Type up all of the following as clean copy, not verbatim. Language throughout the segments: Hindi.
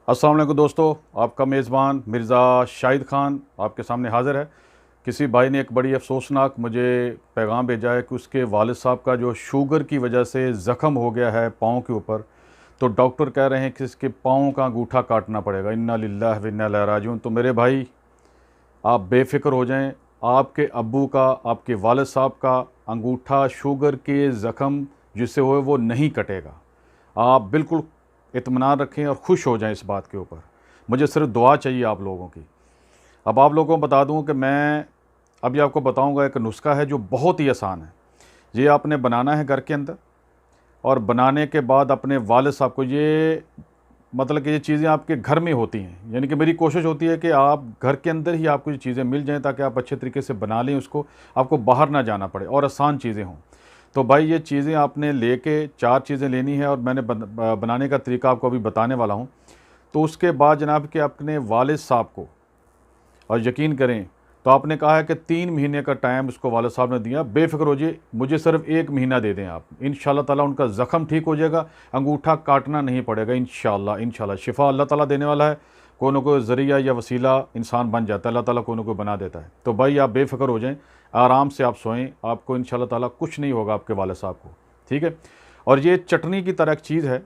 अस्सलाम वालेकुम दोस्तों, आपका मेज़बान मिर्ज़ा शाहिद ख़ान आपके सामने हाज़िर है। किसी भाई ने एक बड़ी अफसोसनाक मुझे पैगाम भेजा है कि उसके वालिद साहब का जो शुगर की वजह से ज़ख़म हो गया है पाँव के ऊपर, तो डॉक्टर कह रहे हैं कि इसके पाँव का अंगूठा काटना पड़ेगा। इन्ना लिल्लाहि व इन्ना इलैहि राजिऊन। तो मेरे भाई, आप बेफ़िक्र हो जाएं, आपके अब्बू का, आपके वालिद साहब का अंगूठा शुगर के ज़ख़म जिससे होए वो नहीं कटेगा। आप बिल्कुल इत्मीनान रखें और खुश हो जाएं इस बात के ऊपर। मुझे सिर्फ दुआ चाहिए आप लोगों की। अब आप लोगों को बता दूं कि मैं अभी आपको बताऊंगा, एक नुस्खा है जो बहुत ही आसान है। ये आपने बनाना है घर के अंदर, और बनाने के बाद अपने वालिद साहब को ये, मतलब कि ये चीज़ें आपके घर में होती हैं, यानी कि मेरी कोशिश होती है कि आप घर के अंदर ही आपको ये चीज़ें मिल जाएं ताकि आप अच्छे तरीके से बना लें उसको, आपको बाहर ना जाना पड़े और आसान चीज़ें हों। तो भाई ये चीज़ें आपने लेके 4 चीज़ें लेनी है, और मैंने बनाने का तरीका आपको अभी बताने वाला हूँ। तो उसके बाद जनाब कि अपने वालिद साहब को, और यकीन करें, तो आपने कहा है कि 3 महीने का टाइम उसको वालिद साहब ने दिया। बेफ़िक्र हो जाइए, मुझे सिर्फ 1 महीना दे दें आप, इंशाअल्लाह ताला उनका ज़ख़म ठीक हो जाएगा, अंगूठा काटना नहीं पड़ेगा इंशाअल्लाह। शिफ़ा अल्लाह ताला देने वाला है। कोई ना कोई ज़रिया या वसीला इंसान बन जाता है, अल्लाह ताला कोई ना कोई बना देता है। तो भाई आप बेफ़िक्र हो जाएँ, आराम से आप सोएं, आपको इंशाअल्लाह ताला कुछ नहीं होगा आपके वालिद साहब को, ठीक है। और ये चटनी की तरह एक चीज़ है,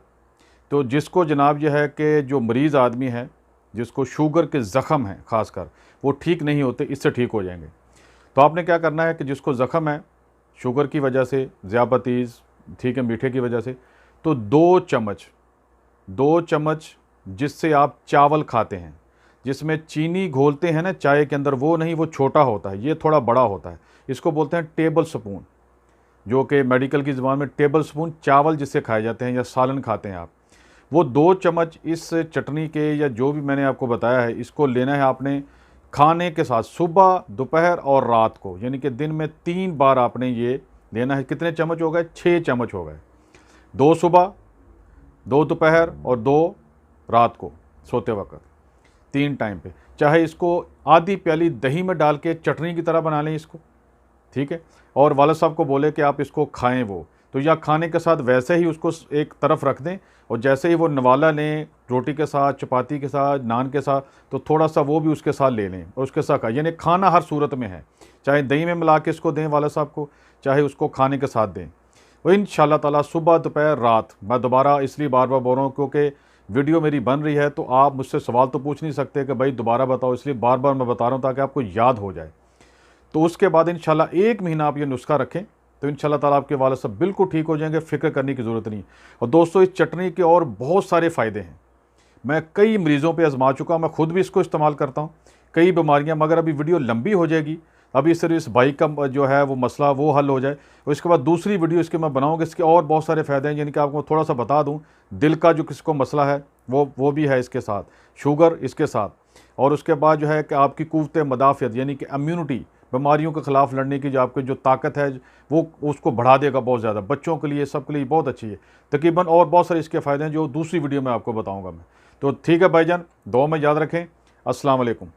तो जिसको जनाब यह है कि जो मरीज़ आदमी है, जिसको शुगर के ज़ख़म हैं ख़ासकर, वो ठीक नहीं होते, इससे ठीक हो जाएंगे। तो आपने क्या करना है कि जिसको ज़ख़म है शुगर की वजह से, ज़ियापतीज़, ठीक है, मीठे की वजह से, तो 2 चम्मच जिससे आप चावल खाते हैं, जिसमें चीनी घोलते हैं ना चाय के अंदर, वो नहीं, वो छोटा होता है, ये थोड़ा बड़ा होता है। इसको बोलते हैं टेबल स्पून, जो कि मेडिकल की ज़ुबान में टेबल स्पून, चावल जिससे खाए जाते हैं या सालन खाते हैं आप। वो 2 चम्मच इस चटनी के, या जो भी मैंने आपको बताया है, इसको लेना है आपने खाने के साथ, सुबह, दोपहर और रात को, यानी कि दिन में 3 बार आपने ये लेना है। कितने चम्मच हो गए? 6 चम्मच हो गए। 2 सुबह, 2 दोपहर और 2 रात को सोते वक्त, 3 टाइम पे। चाहे इसको आधी प्याली दही में डाल के चटनी की तरह बना लें इसको, ठीक है, और वालिद साहब को बोले कि आप इसको खाएं वो, तो या खाने के साथ वैसे ही उसको एक तरफ रख दें, और जैसे ही वो नवाला लें रोटी के साथ, चपाती के साथ, नान के साथ, तो थोड़ा सा वो भी उसके साथ ले लें और उसके साथ खाएं। यानी खाना हर सूरत में है, चाहे दही में मिला के इसको दें वालिद साहब को, चाहे उसको खाने के साथ दें। वो इंशाअल्लाह ताला सुबह, दोपहर, रात। मैं दोबारा इसलिए बार बार बोल रहा हूँ क्योंकि वीडियो मेरी बन रही है, तो आप मुझसे सवाल तो पूछ नहीं सकते कि भाई दोबारा बताओ, इसलिए बार बार मैं बता रहा हूँ ताकि आपको याद हो जाए। तो उसके बाद इंशाल्लाह 1 महीना आप ये नुस्खा रखें, तो इंशाल्लाह ताला आपके वालिद साहब बिल्कुल ठीक हो जाएंगे, फ़िक्र करने की ज़रूरत नहीं। और दोस्तों, इस चटनी के और बहुत सारे फ़ायदे हैं। मैं कई मरीज़ों पे आज़मा चुका हूँ, मैं खुद भी इसको इस्तेमाल करता हूँ, कई बीमारियाँ। मगर अभी वीडियो लंबी हो जाएगी, अभी सिर्फ इस बाइक का जो है वो मसला वो हल हो जाए, और इसके बाद दूसरी वीडियो इसके मैं बनाऊँगा। इसके और बहुत सारे फ़ायदे हैं, यानी कि आपको थोड़ा सा बता दूँ, दिल का जो किसी को मसला है वो भी है इसके साथ, शुगर इसके साथ, और उसके बाद जो है कि आपकी क़ुव्वत मदाफ़ियत, यानी कि इम्यूनिटी, बीमारियों के ख़िलाफ़ लड़ने की जो आपकी जो ताकत है, वो उसको बढ़ा देगा बहुत ज़्यादा। बच्चों के लिए, सब के लिए बहुत अच्छी है तकरीबन, और बहुत सारे इसके फ़ायदे हैं जो दूसरी वीडियो में आपको बताऊंगा मैं। तो ठीक है भाईजान, दुआ में याद रखें। अस्सलाम वालेकुम।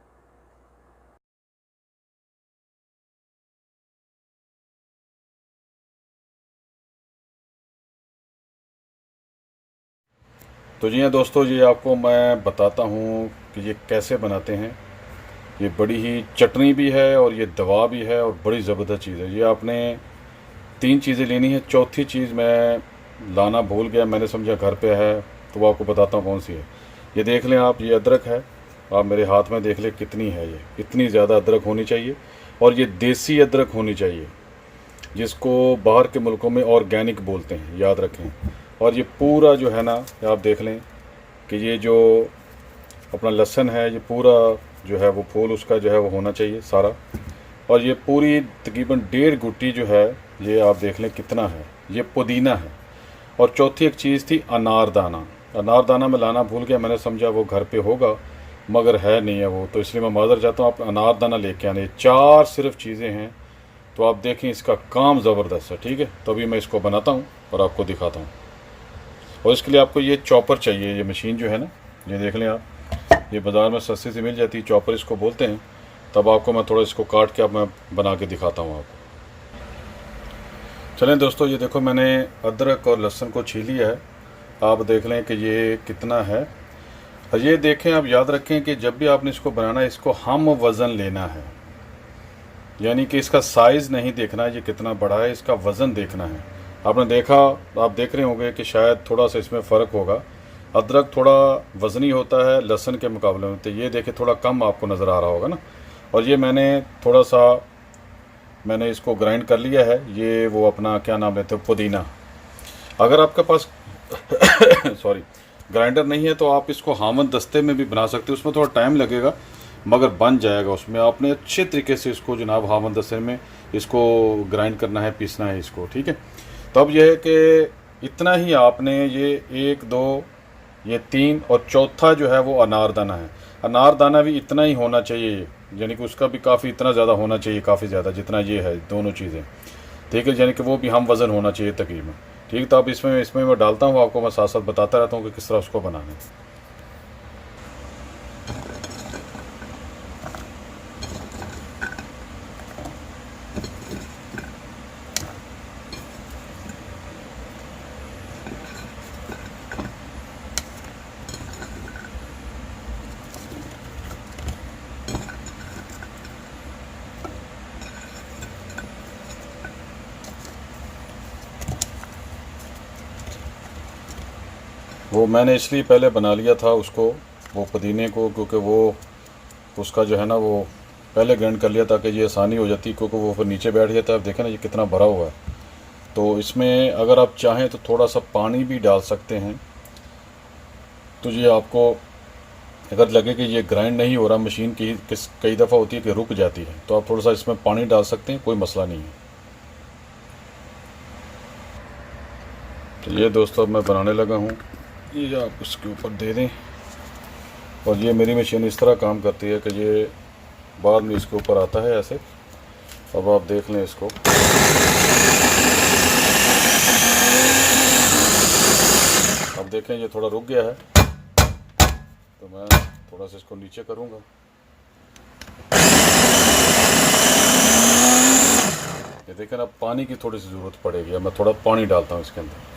तो जी हाँ दोस्तों, ये आपको मैं बताता हूँ कि ये कैसे बनाते हैं। ये बड़ी ही चटनी भी है और ये दवा भी है, और बड़ी ज़बरदस्त चीज़ है। ये आपने 3 चीज़ें लेनी है, चौथी चीज़ मैं लाना भूल गया, मैंने समझा घर पे है, तो वो आपको बताता हूँ कौन सी है। ये देख लें आप, ये अदरक है, आप मेरे हाथ में देख लें कितनी है। ये इतनी ज़्यादा अदरक होनी चाहिए, और ये देसी अदरक होनी चाहिए, जिसको बाहर के मुल्कों में ऑर्गेनिक बोलते हैं, याद रखें। और ये पूरा जो है ना, आप देख लें कि ये जो अपना लहसुन है, ये पूरा जो है वो फूल उसका जो है वो होना चाहिए सारा। और ये पूरी तकरीबन 1.5 गुट्टी जो है, ये आप देख लें कितना है। ये पुदीना है। और चौथी एक चीज़ थी अनारदाना। अनारदाना मैं लाना भूल गया, मैंने समझा वो घर पे होगा, मगर है नहीं है वो, तो इसलिए मैं माज़र चाहता हूँ, आप अनारदाना लेके आने। 4 सिर्फ चीज़ें हैं, तो आप देखें इसका काम ज़बरदस्त है, ठीक है। तो अभी मैं इसको बनाता हूँ और आपको दिखाता हूँ। और इसके लिए आपको ये चॉपर चाहिए, ये मशीन जो है ना, ये देख लें आप, ये बाज़ार में सस्ती से मिल जाती है, चॉपर इसको बोलते हैं। तब आपको मैं थोड़ा इसको काट के अब मैं बना के दिखाता हूँ आपको। चलें दोस्तों, ये देखो मैंने अदरक और लहसुन को छील लिया है। आप देख लें कि ये कितना है। और ये देखें, आप याद रखें कि जब भी आपने इसको बनाना है, इसको हम वज़न लेना है, यानी कि इसका साइज़ नहीं देखना है ये कितना बड़ा है, इसका वज़न देखना है। आपने देखा, आप देख रहे होंगे कि शायद थोड़ा सा इसमें फ़र्क होगा। अदरक थोड़ा वज़नी होता है लहसुन के मुकाबले में, तो ये देखें थोड़ा कम आपको नज़र आ रहा होगा ना। और ये मैंने इसको ग्राइंड कर लिया है। ये वो अपना क्या नाम लेते हैं, पुदीना। अगर आपके पास सॉरी ग्राइंडर नहीं है तो आप इसको हामन दस्ते में भी बना सकते हो, उसमें थोड़ा टाइम लगेगा मगर बन जाएगा। उसमें आपने अच्छे तरीके से इसको जनाब हामन दस्ते में इसको ग्राइंड करना है, पीसना है इसको, ठीक है। तब यह है कि इतना ही आपने ये 1 2 ये 3 और चौथा जो है वो अनारदाना है। अनारदाना भी इतना ही होना चाहिए, यानी कि उसका भी काफ़ी इतना ज़्यादा होना चाहिए, काफ़ी ज़्यादा जितना ये है, दोनों चीज़ें, ठीक है। यानी कि वो भी हम वज़न होना चाहिए तकरीबन, ठीक। तो अब इसमें मैं डालता हूँ, आपको मैं साथ साथ बताता रहता हूँ कि किस तरह उसको बनाना है। वो मैंने इसलिए पहले बना लिया था उसको, वो पुदीने को, क्योंकि वो उसका जो है ना वो पहले ग्राइंड कर लिया ताकि ये आसानी हो जाती, क्योंकि वो फिर नीचे बैठ जाता है। अब देखें ना ये कितना भरा हुआ है। तो इसमें अगर आप चाहें तो थोड़ा सा पानी भी डाल सकते हैं। तो ये आपको अगर लगे कि ये ग्राइंड नहीं हो रहा, मशीन की कई दफ़ा होती है कि रुक जाती है, तो आप थोड़ा सा इसमें पानी डाल सकते हैं, कोई मसला नहीं है। तो ये दोस्तों अब मैं बनाने लगा हूँ, ये आप उसके ऊपर दे दें। और ये मेरी मशीन इस तरह काम करती है कि ये बाद में इसके ऊपर आता है ऐसे। अब आप देख लें इसको, अब देखें ये थोड़ा रुक गया है, तो मैं थोड़ा सा इसको नीचे करूँगा। ये देखें अब पानी की थोड़ी सी ज़रूरत पड़ेगी, अब मैं थोड़ा पानी डालता हूँ इसके अंदर।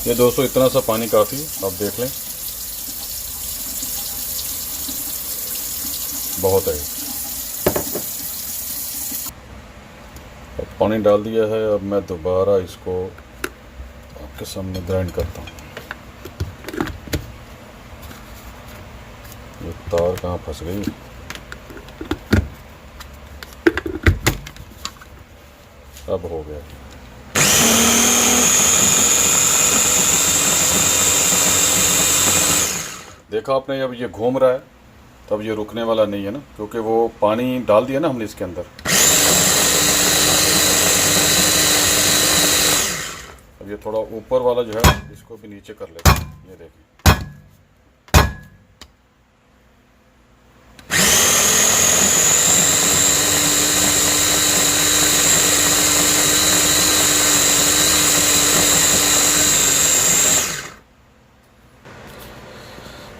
ये दोस्तों इतना सा पानी काफ़ी, आप देख लें, बहुत है। अब पानी डाल दिया है, अब मैं दोबारा इसको आपके सामने ग्राइंड करता हूँ। ये तार कहाँ फंस गई, अब हो गया। देखा आपने, अब ये घूम रहा है, तब ये रुकने वाला नहीं है ना, क्योंकि वो पानी डाल दिया ना हमने इसके अंदर। अब ये थोड़ा ऊपर वाला जो है इसको भी नीचे कर लेते हैं, ये देखिए।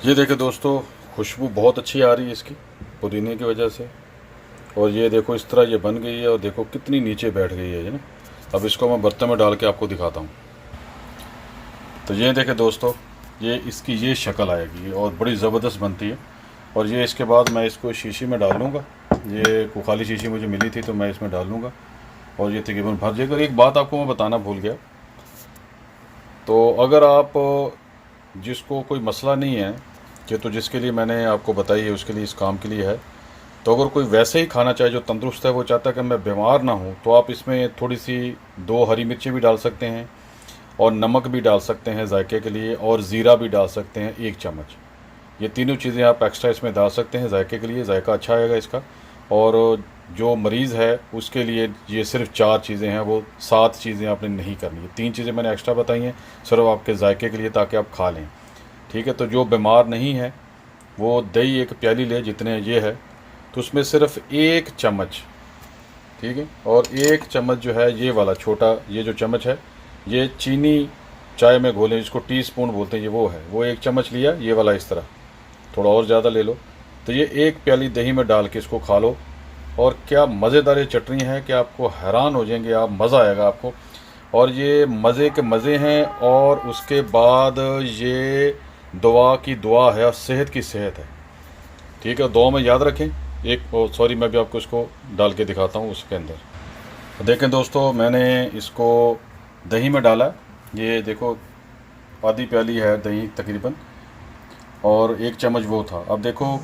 ये देखें दोस्तों, खुशबू बहुत अच्छी आ रही है इसकी पुदीने की वजह से। और ये देखो इस तरह ये बन गई है, और देखो कितनी नीचे बैठ गई है ये ना। अब इसको मैं बर्तन में डाल के आपको दिखाता हूँ। तो ये देखें दोस्तों, ये इसकी ये शक्ल आएगी और बड़ी ज़बरदस्त बनती है। और ये इसके बाद मैं इसको शीशी में डाल लूँगा। ये खाली शीशी मुझे मिली थी तो मैं इसमें डाल लूँगा और ये तकरीबन भर जाएगा। एक बात आपको मैं बताना भूल गया, तो अगर आप जिसको कोई मसला नहीं है कि, तो जिसके लिए मैंने आपको बताई है उसके लिए, इस काम के लिए है, तो अगर कोई वैसे ही खाना चाहे जो तंदुरुस्त है, वो चाहता है कि मैं बीमार ना हूँ, तो आप इसमें थोड़ी सी 2 हरी मिर्चें भी डाल सकते हैं और नमक भी डाल सकते हैं जायके के लिए, और ज़ीरा भी डाल सकते हैं 1 चम्मच। ये तीनों चीज़ें आप एक्स्ट्रा इसमें डाल सकते हैं जायके के लिए, जायका अच्छा आएगा इसका। और जो मरीज़ है उसके लिए ये सिर्फ 4 चीज़ें हैं, वो 7 चीज़ें आपने नहीं करनी है। 3 चीज़ें मैंने एक्स्ट्रा बताई हैं सिर्फ आपके जायके के लिए, ताकि आप खा लें, ठीक है। तो जो बीमार नहीं है वो दही 1 प्याली ले, जितने ये है, तो उसमें सिर्फ 1 चम्मच, ठीक है। और 1 चम्मच जो है ये वाला छोटा, ये जो चम्मच है, ये चीनी चाय में घोलें, जिसको टीस्पून बोलते हैं, ये वो है, वो 1 चम्मच लिया, ये वाला इस तरह, थोड़ा और ज़्यादा ले लो। तो ये 1 प्याली दही में डाल के इसको खा लो, और क्या मज़ेदार ये चटनी है कि आपको हैरान हो जाएंगे आप, मज़ा आएगा आपको। और ये मज़े के मज़े हैं, और उसके बाद ये दुआ की दुआ है और सेहत की सेहत है। ठीक है, दुआ में याद रखें। एक सॉरी, मैं भी आपको इसको डाल के दिखाता हूँ उसके अंदर। देखें दोस्तों, मैंने इसको दही में डाला। ये देखो आधी प्याली है दही तकरीबन, और 1 चम्मच वो था। अब देखो,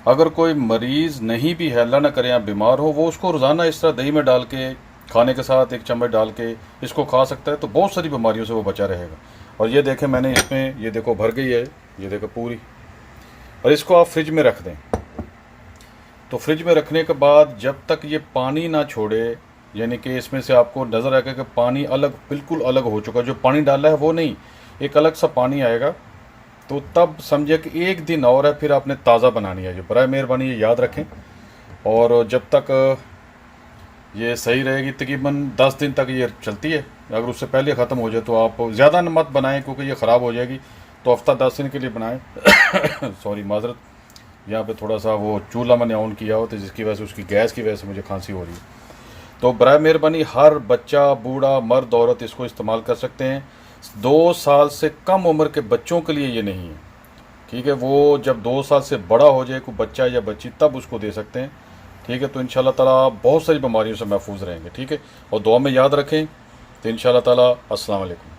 अगर कोई मरीज़ नहीं भी है, अल्लाह ना करे आप बीमार हो, वो उसको रोज़ाना इस तरह दही में डाल के खाने के साथ 1 चम्मच डाल के इसको खा सकता है, तो बहुत सारी बीमारियों से वो बचा रहेगा। और ये देखें, मैंने इसमें ये देखो भर गई है, ये देखो पूरी। और इसको आप फ्रिज में रख दें। तो फ्रिज में रखने के बाद जब तक ये पानी ना छोड़े, यानी कि इसमें से आपको नज़र आएगा कि पानी अलग, बिल्कुल अलग हो चुका, जो पानी डाला है वो नहीं, एक अलग सा पानी आएगा, तो तब समझे कि 1 दिन और है, फिर आपने ताज़ा बनानी है। जो बराए मेहरबानी ये याद रखें। और जब तक ये सही रहेगी, तकरीबन 10 दिन तक ये चलती है। अगर उससे पहले ख़त्म हो जाए तो आप ज़्यादा मत बनाएं, क्योंकि ये ख़राब हो जाएगी। तो हफ्ता 10 दिन के लिए बनाएं। सॉरी माजरत, यहाँ पे थोड़ा सा वो चूल्हा मैंने ऑन किया हो, तो जिसकी वजह से उसकी गैस की वजह से मुझे खांसी हो रही है। तो बराए मेहरबानी हर बच्चा, बूढ़ा, मर्द, औरत इसको इस्तेमाल कर सकते हैं। 2 साल से कम उम्र के बच्चों के लिए ये नहीं है। ठीक है, वो जब 2 साल से बड़ा हो जाए कोई बच्चा या बच्ची, तब उसको दे सकते हैं। ठीक है, तो इंशाल्लाह ताला बहुत सारी बीमारियों से महफूज रहेंगे। ठीक है, और दुआ में याद रखें। तो इंशाल्लाह ताला अस्सलाम वालेकुम।